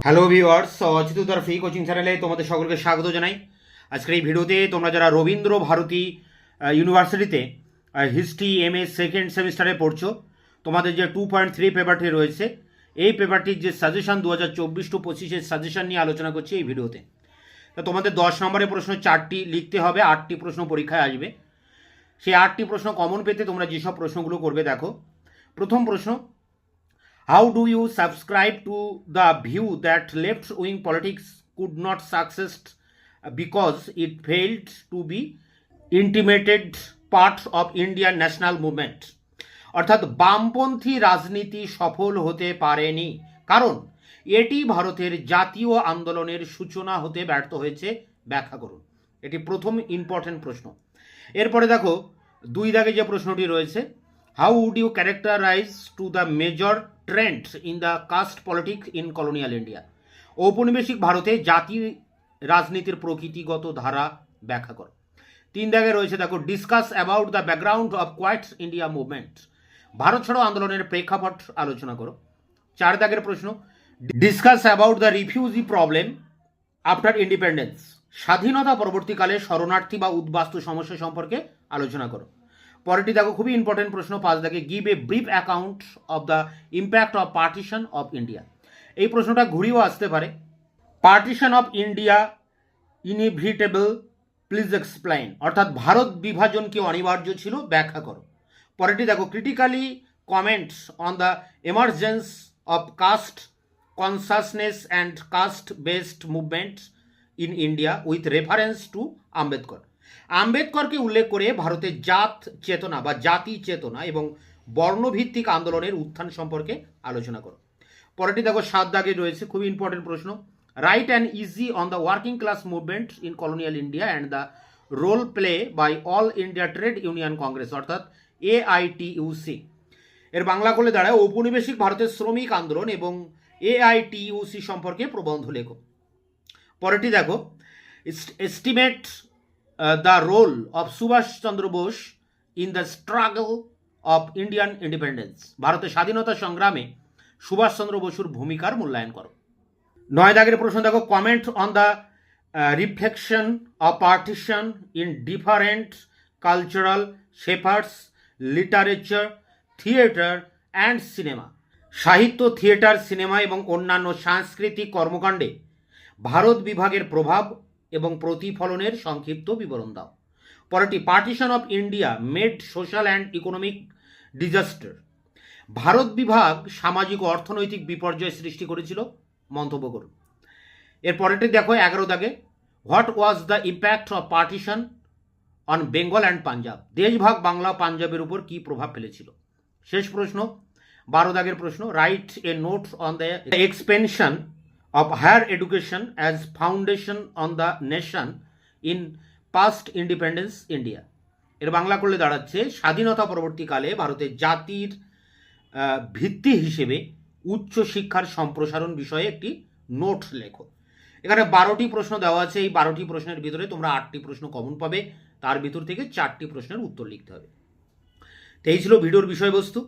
Hello viewers, অচিত free coaching চ্যানেলে তোমাদের সকলকে স্বাগত জানাই। আজকের এই ভিডিওতে তোমরা যারা রবীন্দ্র ভারতী ইউনিভার্সিটিতে হিস্ট্রি MA সেকেন্ড সেমিস্টারে পড়ছো, তোমাদের যে 2.3 পেপারটি রয়েছে, এই পেপারটির যে সাজেশন 2024-25 সাজেশন নিয়ে আলোচনা করছি এই ভিডিওতে। তো তোমাদের 10 নম্বরের প্রশ্ন 4টি লিখতে হবে, 8টি প্রশ্ন পরীক্ষায় আসবে। সেই 8টি প্রশ্ন কমন পেতে তোমরা যেসব প্রশ্নগুলো করবে দেখো। প্রথম প্রশ্ন, how do you subscribe to the view that left-wing politics could not succeed because it failed to be intimated part of Indian national movement? অর্থাৎ বামপন্থী রাজনীতি সফল হতে পারেনি কারণ এটি ভারতের জাতীয় আন্দোলনের সূচনা হতে ব্যর্থ হয়েছে, ব্যাখ্যা করুন। এটি প্রথম ইম্পর্টেন্ট প্রশ্ন। এরপরে দেখো 2 দাগে যে প্রশ্নটি রয়েছে, how would you characterize to the major trends in the caste politics in colonial India? ঔপনিবেশিক ভারতে জাতি রাজনীতির প্রকৃতিগত ধারা ব্যাখ্যা করো। 3 দাগে রয়েছে দেখো, discuss about the background of quit India movement, ভারত ছাড়ো আন্দোলনের প্রেক্ষাপট আলোচনা করো। 4 দাগের প্রশ্ন, discuss about the refugee problem after independence, স্বাধীনতা পরবর্তীকালে শরণার্থী বা উদ্বাস্তু সমস্যা সম্পর্কে আলোচনা করো। পরেরটি দেখো খুবই ইম্পর্টেন্ট প্রশ্ন, 5 দাগে, give a brief account of the impact of partition of India. এই প্রশ্নটা ঘুরিয়েও আসতে পারে, partition of India inevitable, please explain, অর্থাৎ ভারত বিভাজন কি অনিবার্য ছিল, ব্যাখ্যা করো। পরেরটি দেখো, critically comments on the emergence of caste consciousness and caste based movement in India with reference to Ambedkar. আম্বেদকরকে উল্লেখ করে ভারতের জাত চেতনা বা জাতি চেতনা এবং বর্ণভিত্তিক আন্দোলনের উত্থান সম্পর্কে আলোচনা করো। পরেরটি দেখো 7 দাগে রয়েছে খুবই ইম্পর্টেন্ট প্রশ্ন, write and essay on the working class movement in colonial India and the role play by all India trade union congress, অর্থাৎ AITUC। এর বাংলা করলে দাঁড়ায় ঔপনিবেশিক ভারতের শ্রমিক আন্দোলন এবং AITUC সম্পর্কে প্রবন্ধ লেখো। পরেরটি দেখো, estimate the role of Subhash Chandra Bose in the struggle of Indian independence, ভারতের স্বাধীনতা সংগ্রামে সুভাষ চন্দ্র বসুর ভূমিকার মূল্যায়ন করো। 9 দাগের প্রশ্ন দেখো, comment on the reflection of partition in different cultural shapers, literature, theatre and cinema, সাহিত্য, থিয়েটার, সিনেমা এবং অন্যান্য সাংস্কৃতিক কর্মকাণ্ডে ভারত বিভাগের প্রভাব এবং প্রতিফলনের সংক্ষিপ্ত বিবরণ দাও। পরেরটি, partition of India made social and economic disaster, Bharat বিভাগ সামাজিক ও অর্থনৈতিক বিপর্যয় সৃষ্টি করেছিল, মন্তব্য করুন। এর পরেরটি দেখো 11 দাগে, what was the impact of partition on Bengal and Punjab, দেশভাগ বাংলা পাঞ্জাবের উপর কী প্রভাব ফেলেছিল। শেষ প্রশ্ন 12 দাগের প্রশ্ন, write a note on the expansion of higher education as foundation on the nation in past independence India। এর বাংলা করলে দাঁড়াচ্ছে, স্বাধীনতা পরবর্তীকালে ভারতের জাতির ভিত্তি হিসেবে উচ্চ শিক্ষার সম্প্রসারণ বিষয়ে একটি নোট লেখো। এখানে 12টি প্রশ্ন দেওয়া আছে, এই 12টি প্রশ্নের ভিতরে তোমরা 8টি প্রশ্ন কমন পাবে, তার ভিতর থেকে 4টি প্রশ্নের উত্তর লিখতে হবে। তো এই ছিল ভিডিওর বিষয়বস্তু।